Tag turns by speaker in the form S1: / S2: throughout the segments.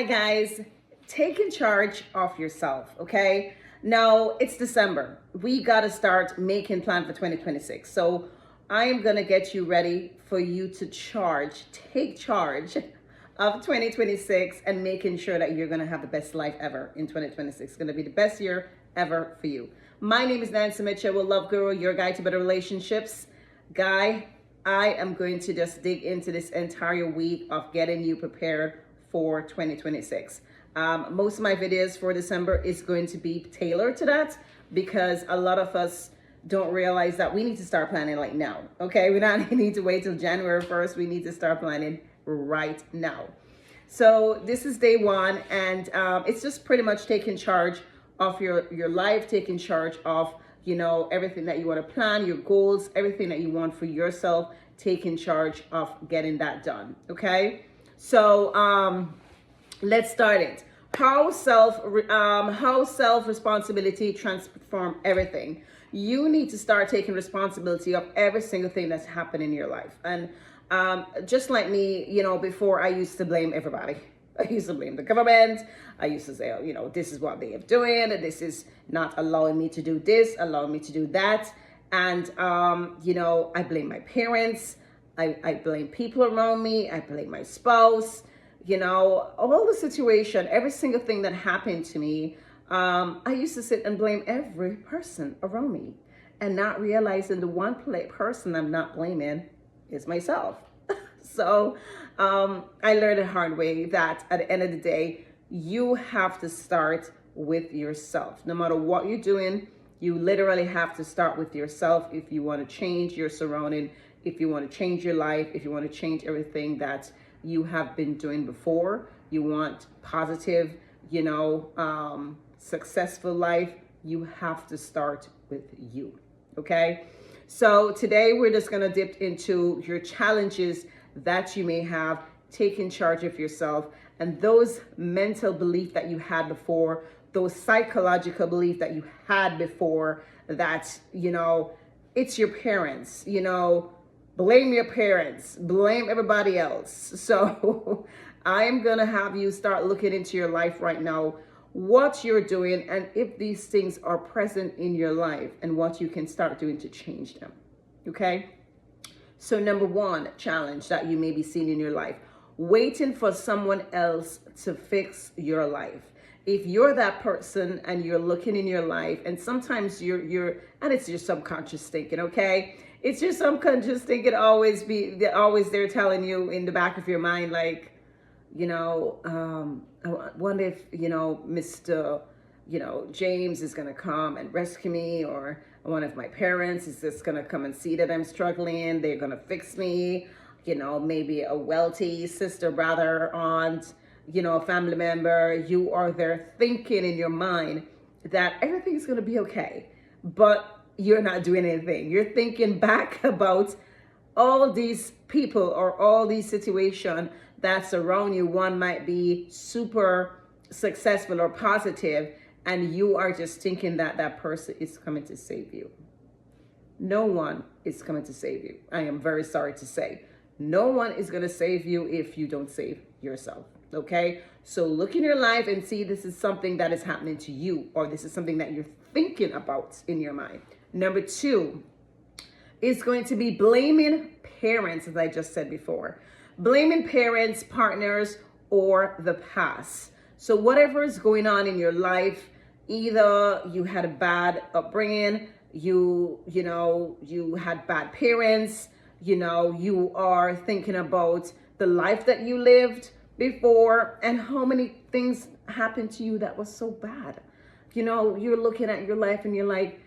S1: Hi guys, taking charge of yourself, okay? Now it's December. We got to start making plan for 2026. So I'm going to get you ready for you to take charge of 2026 and making sure that you're going to have the best life ever in 2026. It's going to be the best year ever for you. My name is Nancy Mitchell, Love Guru, your guide to better relationships. Guy, I am going to just dig into this entire week of getting you prepared for 2026. Most of my videos for December is going to be tailored to that because a lot of us don't realize that we need to start planning like now. Okay, we don't need to wait till January 1st. We need to start planning right now. So this is day one, and it's just pretty much taking charge of your life, taking charge of everything that you want to plan, your goals, everything that you want for yourself, taking charge of getting that done. Okay. So let's start it. How self responsibility transform everything. You need to start taking responsibility of every single thing that's happened in your life. And just like me, before I used to blame everybody. I used to blame the government. I used to say, this is what they are doing. This is not allowing me to do this, allowing me to do that. And, I blame my parents. I blame people around me. I blame my spouse, all the situation, every single thing that happened to me. I used to sit and blame every person around me and not realizing the one person I'm not blaming is myself. So I learned the hard way that at the end of the day, you have to start with yourself. No matter what you're doing, you literally have to start with yourself if you want to change your surrounding, if you want to change your life, if you want to change everything that you have been doing before, you want positive, successful life, you have to start with you. Okay. So today we're just going to dip into your challenges that you may have, taking charge of yourself, and those mental beliefs that you had before, those psychological beliefs that you had before that, it's your parents, blame your parents, blame everybody else. So I'm going to have you start looking into your life right now, what you're doing, and if these things are present in your life and what you can start doing to change them. Okay. So number one challenge that you may be seeing in your life, waiting for someone else to fix your life. If you're that person and you're looking in your life, and sometimes you're and it's your subconscious thinking, okay? It's your subconscious thinking always there telling you in the back of your mind, like, I wonder if, Mr. James is going to come and rescue me, or one of my parents is just going to come and see that I'm struggling. They're going to fix me, maybe a wealthy sister, brother, aunt, a family member. You are there thinking in your mind that everything's going to be okay, but you're not doing anything. You're thinking back about all these people or all these situations that surround you. One might be super successful or positive, and you are just thinking that that person is coming to save you. No one is coming to save you. I am very sorry to say. No one is going to save you if you don't save yourself. Okay? So look in your life and see this is something that is happening to you, or this is something that you're thinking about in your mind. Number two is going to be blaming parents, as I just said before. Blaming parents, partners, or the past. So whatever is going on in your life, either you had a bad upbringing, you had bad parents, you are thinking about the life that you lived before and how many things happened to you that was so bad. You're looking at your life and you're like,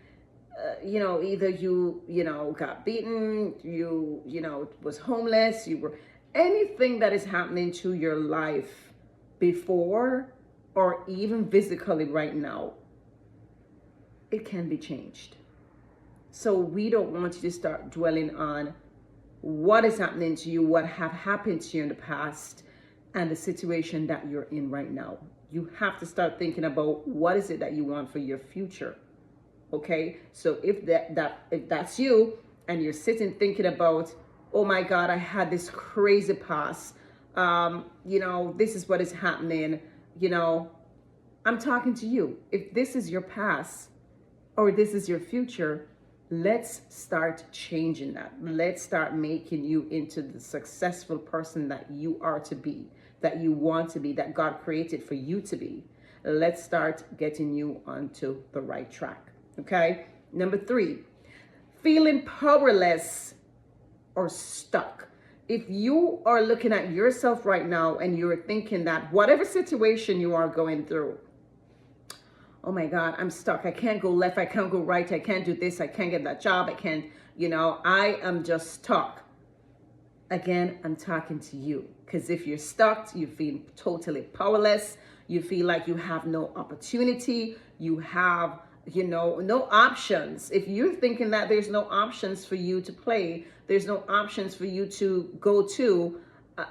S1: either you got beaten, you was homeless, you were anything that is happening to your life before or even physically right now, it can be changed. So we don't want you to start dwelling on what is happening to you, what have happened to you in the past, and the situation that you're in right now. You have to start thinking about what is it that you want for your future. Okay, so if that's you and you're sitting thinking about, oh my God, I had this crazy past, This is what is happening. I'm talking to you. If this is your past or this is your future, let's start changing that. Let's start making you into the successful person that you are to be, that you want to be, that God created for you to be. Let's start getting you onto the right track. Okay? Number 3, feeling powerless or stuck. If you are looking at yourself right now and you're thinking that whatever situation you are going through, oh my God, I'm stuck. I can't go left. I can't go right. I can't do this. I can't get that job. I can't, I am just stuck. Again, I'm talking to you. Because if you're stuck, you feel totally powerless. You feel like you have no opportunity. You have, no options. If you're thinking that there's no options for you to play, there's no options for you to go to,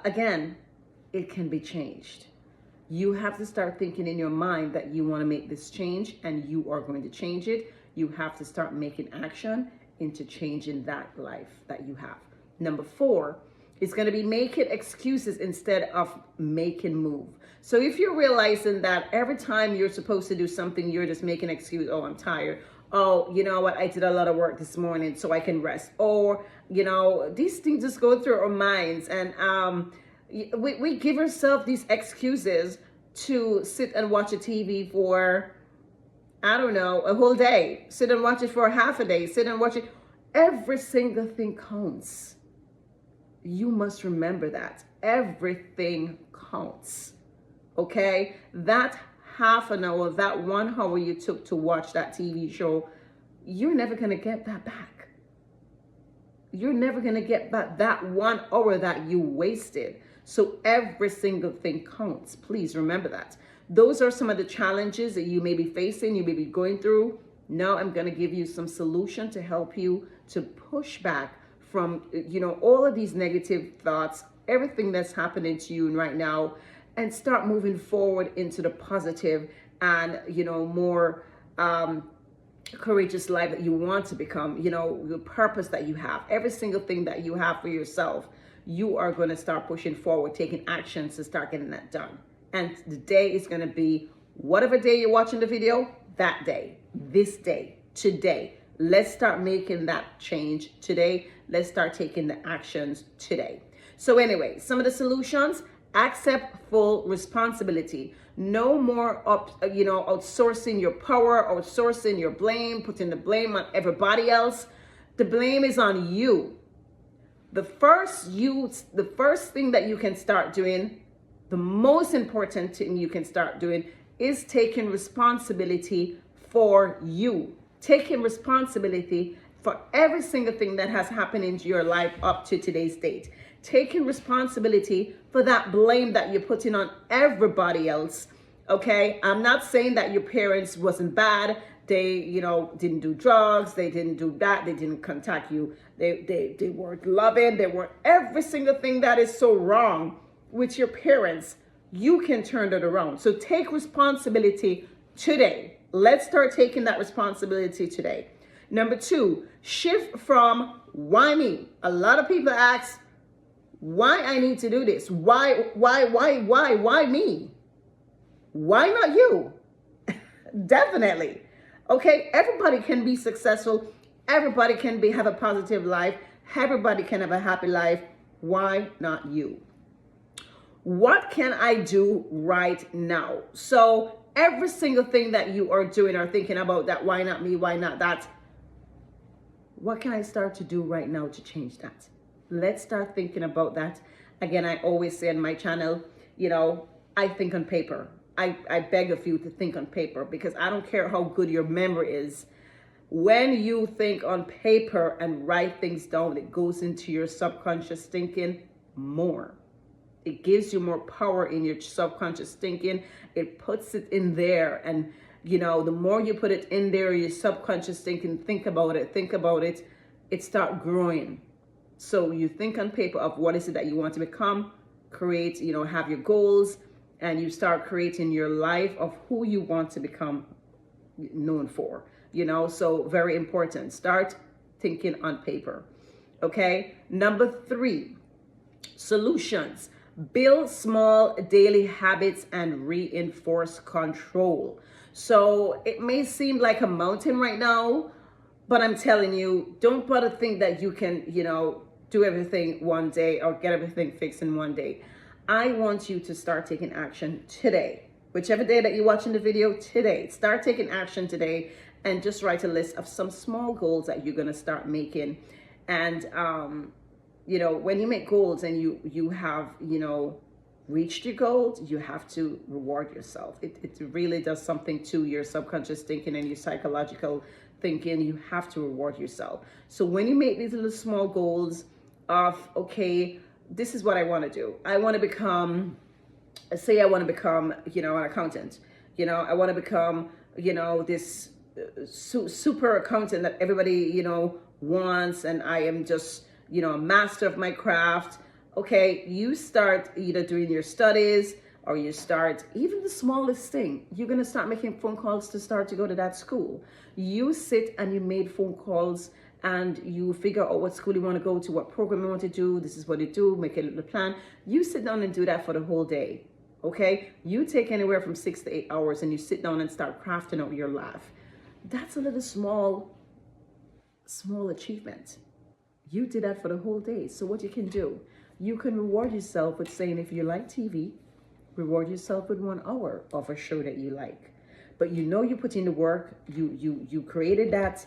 S1: again, it can be changed. You have to start thinking in your mind that you want to make this change and you are going to change it. You have to start making action into changing that life that you have. Number 4 is going to be making excuses instead of making move. So if you're realizing that every time you're supposed to do something, you're just making an excuse. Oh, I'm tired. Oh, you know what? I did a lot of work this morning so I can rest. Or, these things just go through our minds. And we give ourselves these excuses to sit and watch a TV for, I don't know, a whole day. Sit and watch it for half a day. Sit and watch it. Every single thing counts. You must remember that. Everything counts. Okay? That half an hour, that 1 hour you took to watch that TV show, you're never going to get that back. You're never going to get back that 1 hour that you wasted. So every single thing counts. Please remember that. Those are some of the challenges that you may be facing, you may be going through. Now I'm going to give you some solution to help you to push back from, all of these negative thoughts, everything that's happening to you right now, and start moving forward into the positive and, more courageous life that you want to become, the purpose that you have, every single thing that you have for yourself. You are going to start pushing forward, taking actions to start getting that done. And the day is going to be whatever day you're watching the video, that day, this day, today. Let's start making that change today. Let's start taking the actions today. So anyway, some of the solutions: accept full responsibility. No more outsourcing your power, outsourcing your blame, putting the blame on everybody else. The blame is on you. The first thing that you can start doing, the most important thing you can start doing, is taking responsibility for you. Taking responsibility for every single thing that has happened into your life up to today's date. Taking responsibility for that blame that you're putting on everybody else. Okay? I'm not saying that your parents wasn't bad. They, didn't do drugs. They didn't do that. They didn't contact you. They weren't loving. They weren't every single thing that is so wrong with your parents. You can turn it around. So take responsibility today. Let's start taking that responsibility today. Number 2, shift from why me? A lot of people ask, why I need to do this? Why me? Why not you? Definitely. Okay, everybody can be successful. Everybody can have a positive life. Everybody can have a happy life. Why not you? What can I do right now? So every single thing that you are doing or thinking about, that why not me, why not that, what can I start to do right now to change that? Let's start thinking about that. Again, I always say on my channel, I think on paper. I beg of you to think on paper, because I don't care how good your memory is. When you think on paper and write things down, it goes into your subconscious thinking more. It gives you more power in your subconscious thinking. It puts it in there. And, the more you put it in there, your subconscious thinking, think about it, it start growing. So you think on paper of what is it that you want to become, create, have your goals, and you start creating your life of who you want to become known for, so very important. Start thinking on paper. Okay. Number 3, solutions. Build small daily habits and reinforce control. So it may seem like a mountain right now, but I'm telling you, don't bother think that you can, do everything one day or get everything fixed in one day. I want you to start taking action today. Whichever day that you're watching the video, today. Start taking action today and just write a list of some small goals that you're going to start making. And, when you make goals and you have, reached your goals, you have to reward yourself. It really does something to your subconscious thinking and your psychological thinking. You have to reward yourself. So when you make these little small goals of, okay, this is what I want to do. I want to become, say I want to become, an accountant. I want to become, this super accountant that everybody, wants. And I am just, a master of my craft. Okay, you start either doing your studies or you start even the smallest thing. You're going to start making phone calls to start to go to that school. You sit and you made phone calls and you figure out what school you want to go to, what program you want to do. This is what you do, make a little plan. You sit down and do that for the whole day. Okay, you take anywhere from 6 to 8 hours and you sit down and start crafting out your life. That's a little small achievement. You did that for the whole day. So what you can do, you can reward yourself with saying, if you like TV, reward yourself with 1 hour of a show that you like. But you put in the work, you created that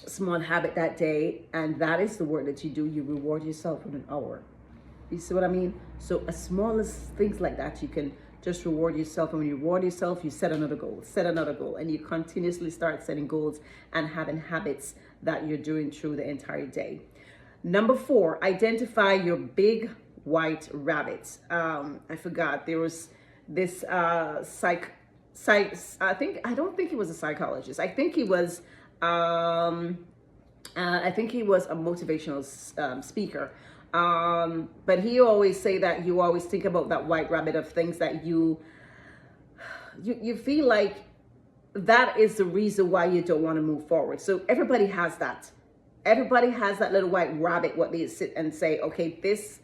S1: small habit that day, and that is the work that you do. You reward yourself with 1 hour. You see what I mean? So as small as things like that, you can just reward yourself. And when you reward yourself, you set another goal, and you continuously start setting goals and having habits that you're doing through the entire day. Number 4, identify your big white rabbits. I forgot, there was this I don't think he was a psychologist. I think he was a motivational speaker. But he always say that you always think about that white rabbit of things that you feel like that is the reason why you don't want to move forward. So everybody has that. Everybody has that little white rabbit, what they sit and say, okay, this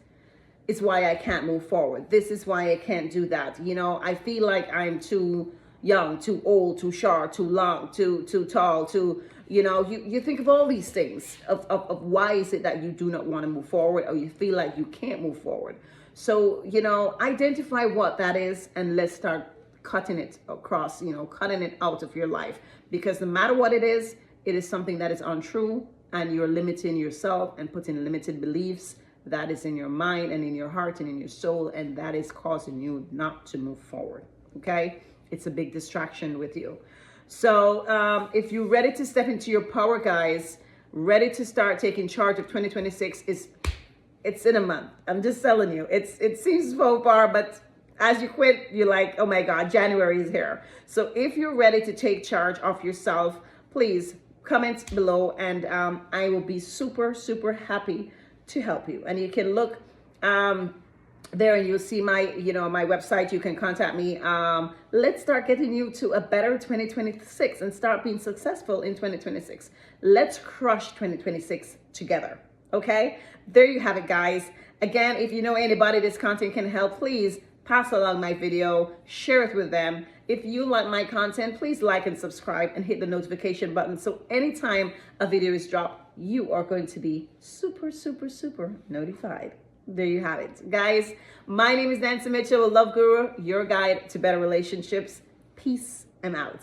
S1: is why I can't move forward. This is why I can't do that. I feel like I'm too young, too old, too short, too long, too tall, too, you think of all these things of why is it that you do not want to move forward, or you feel like you can't move forward. So, identify what that is and let's start cutting it across, cutting it out of your life, because no matter what it is something that is untrue, and you're limiting yourself and putting limited beliefs that is in your mind and in your heart and in your soul, and that is causing you not to move forward. Okay, it's a big distraction with you. So if you're ready to step into your power, guys, ready to start taking charge of 2026, it's in a month. I'm just telling you, it seems so far, but as you quit, you're like, oh my God, January is here. So if you're ready to take charge of yourself, please comment below, and I will be super, super happy to help you. And you can look there and you'll see my, my website. You can contact me. Let's start getting you to a better 2026 and start being successful in 2026. Let's crush 2026 together. Okay, there you have it, guys. Again, if you know anybody this content can help, please pass along my video, share it with them. If you like my content, please like and subscribe and hit the notification button, so anytime a video is dropped, you are going to be super, super, super notified. There you have it, guys. My name is Nancy Mitchell, Love Guru, your guide to better relationships. Peace. I'm out.